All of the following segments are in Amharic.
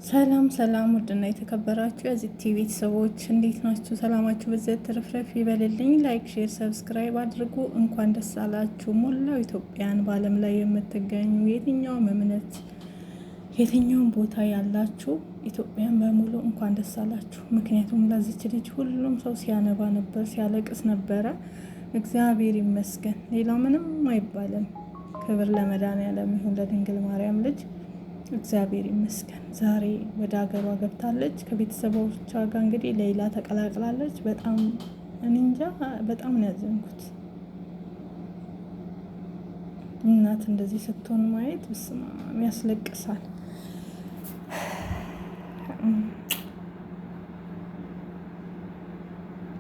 ሰላም ሰላም፣ ውድና የተከበራችሁ የዚህ ቲቪ ቤተሰቦች እንዴት ናችሁ? ሰላማችሁ በዘት ትርፍረፍ ይበልልኝ። ላይክ፣ ሼር፣ ሰብስክራይብ አድርጉ። እንኳን ደስ አላችሁ ሞላው ኢትዮጵያን በዓለም ላይ የምትገኙ የትኛውም እምነት የትኛውም ቦታ ያላችሁ ኢትዮጵያን በሙሉ እንኳን ደስ አላችሁ። ምክንያቱም ለዚች ልጅ ሁሉም ሰው ሲያነባ ነበር፣ ሲያለቅስ ነበረ። እግዚአብሔር ይመስገን፣ ሌላው ምንም አይባልም። ክብር ለመድኃኔዓለም ይሁን ለድንግል ማርያም ልጅ እግዚአብሔር ይመስገን። ዛሬ ወደ ሀገሯ ገብታለች ከቤተሰቦቿ ጋር እንግዲህ ሌላ ተቀላቅላለች። በጣም እንጃ በጣም ነው ያዘንኩት። እናት እንደዚህ ስትሆን ማየት በስመ አብ ያስለቅሳል።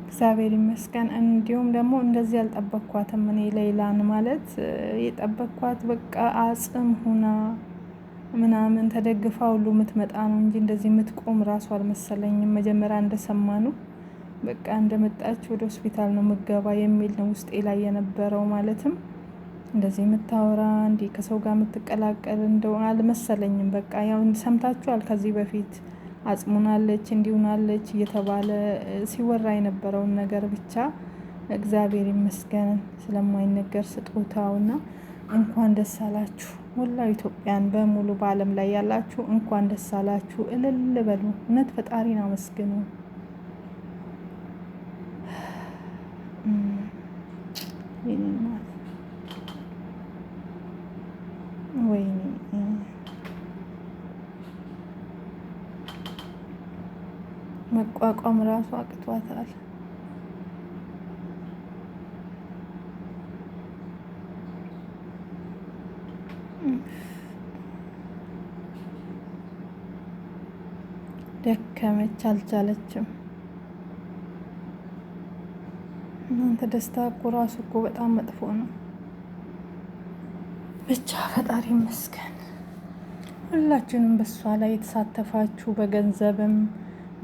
እግዚአብሔር ይመስገን። እንዲሁም ደግሞ እንደዚህ ያልጠበቅኳትም እኔ ሌላን ማለት የጠበቅኳት በቃ አጽም ሁና ምናምን ተደግፋ ሁሉ የምትመጣ ነው እንጂ እንደዚህ የምትቆም ራሱ አልመሰለኝም። መጀመሪያ እንደሰማኑ በቃ እንደመጣች ወደ ሆስፒታል ነው ምገባ የሚል ነው ውስጤ ላይ የነበረው። ማለትም እንደዚህ የምታወራ እንዲህ ከሰው ጋር የምትቀላቀል እንደው አልመሰለኝም። በቃ ያው ሰምታችኋል ከዚህ በፊት አጽሙናለች እንዲሁናለች እየተባለ ሲወራ የነበረውን ነገር ብቻ እግዚአብሔር ይመስገን ስለማይነገር ስጦታውና እንኳን ደስ አላችሁ ሞላው ኢትዮጵያን በሙሉ በዓለም ላይ ያላችሁ እንኳን ደስ አላችሁ። እልል በሉ። እውነት ፈጣሪን አመስግኑ። ወይኔ መቋቋም ራሱ አቅቷታል። ደከመች፣ አልቻለችም። እናንተ ደስታ እኮ ራሱ እኮ በጣም መጥፎ ነው። ብቻ ፈጣሪ ይመስገን። ሁላችንም በሷ ላይ የተሳተፋችሁ በገንዘብም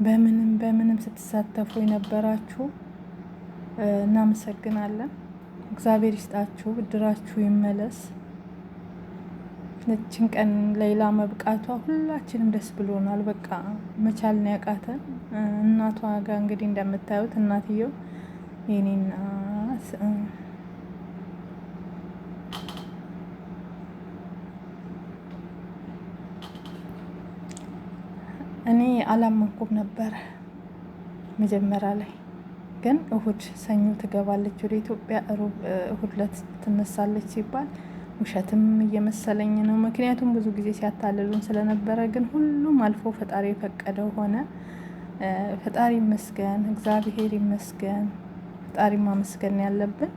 በምንም ስትሳተፉ የነበራችሁ እናመሰግናለን። እግዚአብሔር ይስጣችሁ፣ ብድራችሁ ይመለስ። ነችን ቀን ሌላ መብቃቷ ሁላችንም ደስ ብሎናል። በቃ መቻልን ያቃተን እናቷ ጋር እንግዲህ እንደምታዩት እናትየው የኔ እናት እኔ አላመንኩም ነበረ መጀመሪያ ላይ ግን እሁድ ሰኞ ትገባለች ወደ ኢትዮጵያ፣ እሁድ ዕለት ትነሳለች ሲባል ውሸትም እየመሰለኝ ነው። ምክንያቱም ብዙ ጊዜ ሲያታልሉን ስለነበረ፣ ግን ሁሉም አልፎ ፈጣሪ የፈቀደው ሆነ። ፈጣሪ ይመስገን፣ እግዚአብሔር ይመስገን። ፈጣሪ ማመስገን ያለብን።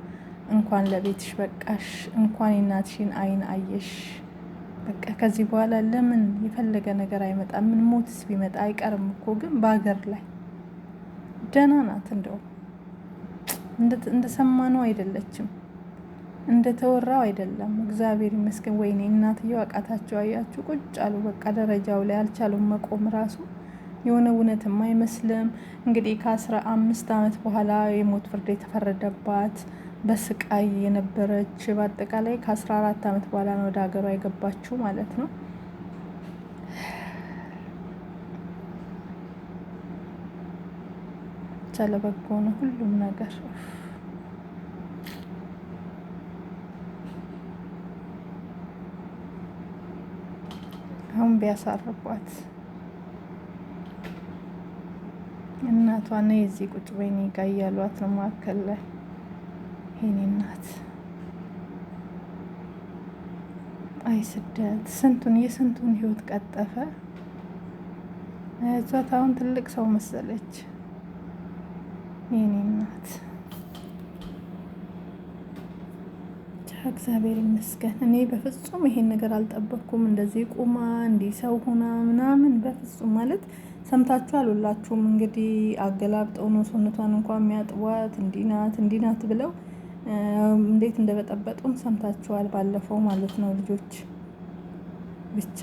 እንኳን ለቤትሽ በቃሽ፣ እንኳን የእናትሽን አይን አየሽ። በቃ ከዚህ በኋላ ለምን የፈለገ ነገር አይመጣም? ምን ሞትስ ቢመጣ አይቀርም እኮ። ግን በሀገር ላይ ደህና ናት። እንደው እንደሰማነው አይደለችም፣ እንደተወራው አይደለም። እግዚአብሔር ይመስገን። ወይኔ እናትየው አቃታቸው። አያችሁ፣ ቁጭ አሉ። በቃ ደረጃው ላይ አልቻሉም መቆም ራሱ። የሆነ እውነትም አይመስልም። እንግዲህ ከ15 ዓመት በኋላ የሞት ፍርድ የተፈረደባት በስቃይ የነበረች በአጠቃላይ ከ14 ዓመት በኋላ ነው ወደ ሀገሯ የገባችው ማለት ነው። ለበጎ ነው ሁሉም ነገር። አሁን ቢያሳርቧት እናቷ ነው የዚህ ቁጭ በይኔ ጋ እያሏት ነው መካከል ላይ የኔ እናት። አይ ስደት የስንቱን ህይወት ቀጠፈ። እዛት አሁን ትልቅ ሰው መሰለች የኔ እናት። እግዚአብሔር ይመስገን። እኔ በፍጹም ይሄን ነገር አልጠበቅኩም። እንደዚህ ቁማ እንዲህ ሰው ሆና ምናምን በፍጹም ማለት ሰምታችኋል ሁላችሁም። እንግዲህ አገላብጠው ነው ሰውነቷን እንኳን የሚያጥቧት። እንዲህ ናት ብለው እንዴት እንደበጠበጡን ሰምታችኋል ባለፈው ማለት ነው ልጆች። ብቻ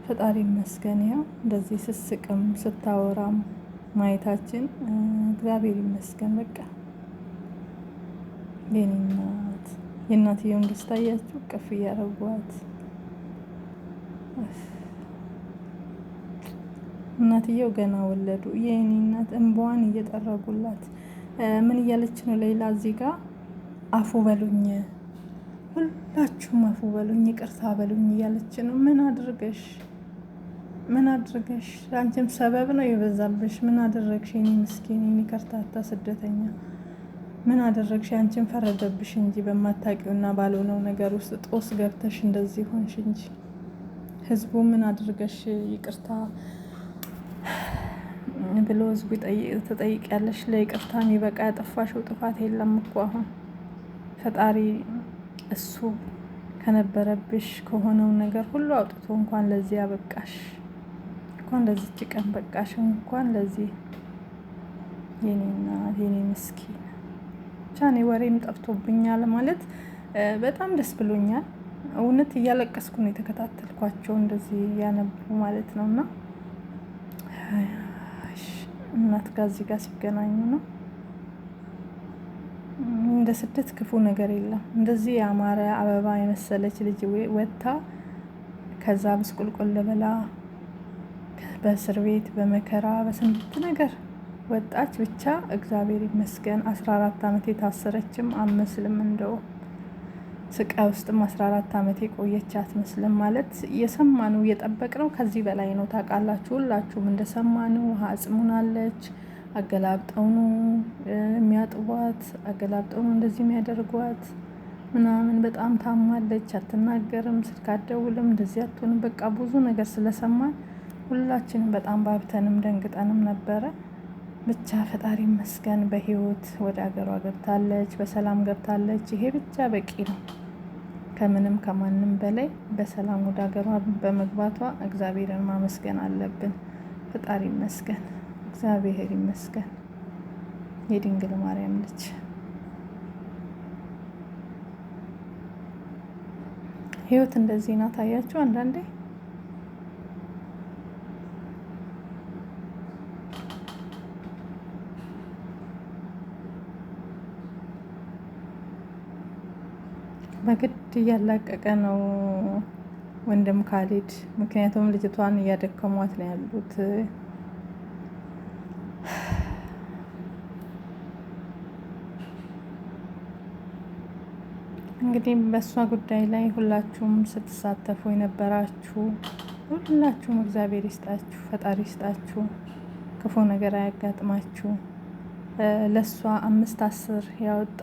ፈጣሪ ይመስገን። ያው እንደዚህ ስስቅም ስታወራም ማየታችን እግዚአብሔር ይመስገን። በቃ የኔ እናት የእናትየውን ደስታ እያችሁ ቀፍ እያረጓት እናትየው ገና ወለዱ። የኔ እናት እንባዋን እየጠረጉላት ምን እያለች ነው ሌላ እዚህ ጋር አፉ በሉኝ፣ ሁላችሁም አፉ በሉኝ፣ ይቅርታ በሉኝ እያለች ነው። ምን አድርገሽ አንቺም ሰበብ ነው የበዛብሽ። ምን አደረግሽ የኔ ምስኪን የኔ ከርታታ ስደተኛ? ምን አደረግሽ? አንቺን ፈረደብሽ እንጂ በማታውቂውና ባልሆነው ነገር ውስጥ ጦስ ገብተሽ እንደዚህ ሆንሽ እንጂ ህዝቡ ምን አድርገሽ ይቅርታ ብሎ ህዝቡ ትጠይቂያለሽ? ለይቅርታ የሚበቃ ያጠፋሽው ጥፋት የለም እኮ አሁን ፈጣሪ እሱ ከነበረብሽ ከሆነው ነገር ሁሉ አውጥቶ እንኳን ለዚህ ያበቃሽ፣ እንኳን ለዚች ቀን በቃሽ፣ እንኳን ለዚህ የኔና የኔ ምስኪን። ብቻ እኔ ወሬም ጠፍቶብኛል ማለት በጣም ደስ ብሎኛል። እውነት እያለቀስኩ ነው የተከታተልኳቸው እንደዚህ እያነቡ ማለት ነው። እና እናት ጋር እዚህ ጋር ሲገናኙ ነው። እንደ ስደት ክፉ ነገር የለም። እንደዚህ የአማረ አበባ የመሰለች ልጅ ወጥታ ከዛ ብስቁልቁል ብላ በእስር ቤት በመከራ በስንት ነገር ወጣች። ብቻ እግዚአብሔር ይመስገን። 14 ዓመት የታሰረችም አትመስልም። እንደው ስቃይ ውስጥም 14 ዓመት የቆየች አትመስልም። ማለት የሰማነው እየጠበቅነው ከዚህ በላይ ነው። ታውቃላችሁ፣ ሁላችሁም እንደሰማነው አጽሙናለች፣ አገላብጠው ነው የሚያጥቧት፣ አገላብጠው ነው እንደዚህ የሚያደርጓት ምናምን። በጣም ታማለች፣ አትናገርም፣ ስልክ አትደውልም፣ እንደዚህ አትሆንም። በቃ ብዙ ነገር ስለሰማን ሁላችንም በጣም ባብተንም ደንግጠንም ነበረ። ብቻ ፈጣሪ ይመስገን በህይወት ወደ ሀገሯ ገብታለች፣ በሰላም ገብታለች። ይሄ ብቻ በቂ ነው። ከምንም ከማንም በላይ በሰላም ወደ ሀገሯ በመግባቷ እግዚአብሔርን ማመስገን አለብን። ፈጣሪ ይመስገን፣ እግዚአብሔር ይመስገን። የድንግል ማርያም ልጅ ህይወት እንደዚህ ናት። አያችሁ አንዳንዴ በግድ እያላቀቀ ነው ወንድም ካሊድ። ምክንያቱም ልጅቷን እያደከሟት ነው ያሉት። እንግዲህ በእሷ ጉዳይ ላይ ሁላችሁም ስትሳተፉ የነበራችሁ ሁላችሁም እግዚአብሔር ይስጣችሁ፣ ፈጣሪ ይስጣችሁ፣ ክፉ ነገር አያጋጥማችሁ። ለእሷ 5-10 ያወጣ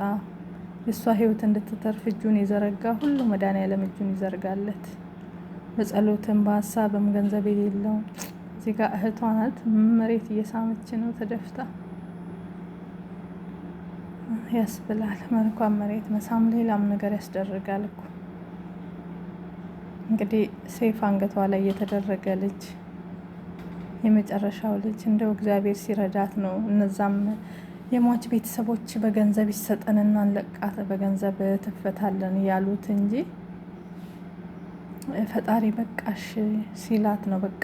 የእሷ ህይወት እንድትተርፍ እጁን የዘረጋ ሁሉ መድኃኒዓለም እጁን ይዘርጋለት። በጸሎትም በሀሳብም ገንዘብ የሌለው እዚህ ጋር እህቷ ናት፣ መሬት እየሳመች ነው ተደፍታ። ያስብላል። መልኳም መሬት መሳም ሌላም ነገር ያስደርጋል እኮ። እንግዲህ ሴፍ አንገቷ ላይ የተደረገ ልጅ የመጨረሻው ልጅ እንደው እግዚአብሔር ሲረዳት ነው። እነዛም የሟች ቤተሰቦች በገንዘብ ይሰጠንና እንለቃት በገንዘብ ትፈታለን ያሉት እንጂ ፈጣሪ በቃሽ ሲላት ነው። በቃ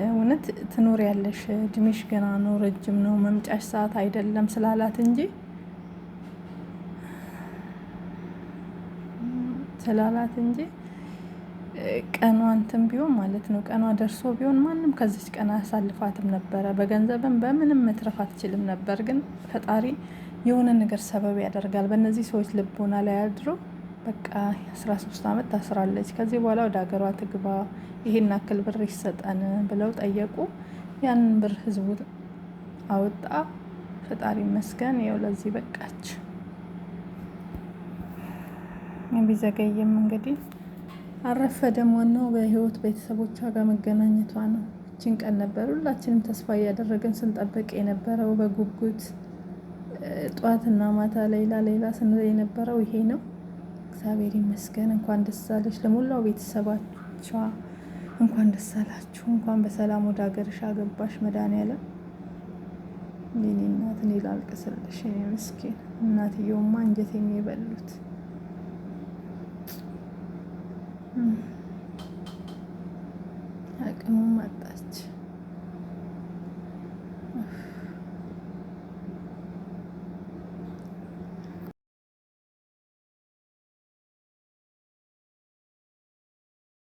እውነት ትኖር ያለሽ እድሜሽ ገና ነው፣ ረጅም ነው፣ መምጫሽ ሰዓት አይደለም ስላላት እንጂ ቀኗ እንትን ቢሆን ማለት ነው፣ ቀኗ ደርሶ ቢሆን ማንም ከዚች ቀን አያሳልፋትም ነበረ። በገንዘብም በምንም መትረፍ አትችልም ነበር። ግን ፈጣሪ የሆነ ነገር ሰበብ ያደርጋል። በእነዚህ ሰዎች ልቦና ላይ አድሮ በቃ 13 ዓመት ታስራለች፣ ከዚህ በኋላ ወደ ሀገሯ ትግባ፣ ይሄን አክል ብር ይሰጠን ብለው ጠየቁ። ያንን ብር ህዝቡ አወጣ። ፈጣሪ ይመስገን ይኸው ለዚህ በቃች። ቢዘገይም እንግዲህ አረፈደም። ዋናው በህይወት ቤተሰቦቿ ጋር መገናኘቷ ነው። እችን ቀን ነበር ሁላችንም ተስፋ እያደረግን ስንጠብቅ የነበረው በጉጉት ጠዋትና ማታ ሌላ ስንል የነበረው ይሄ ነው። እግዚአብሔር ይመስገን። እንኳን ደስ አለሽ ለሞላው ቤተሰባቿ፣ እንኳን ደስ አላችሁ። እንኳን በሰላም ወደ ሀገርሽ አገባሽ። መድኃኒዓለም የኔ እናት እኔ ላልቅስልሽ። እኔ ምስኪን እናትየውማ አንጀቴን የበሉት አቅሙም አጣች።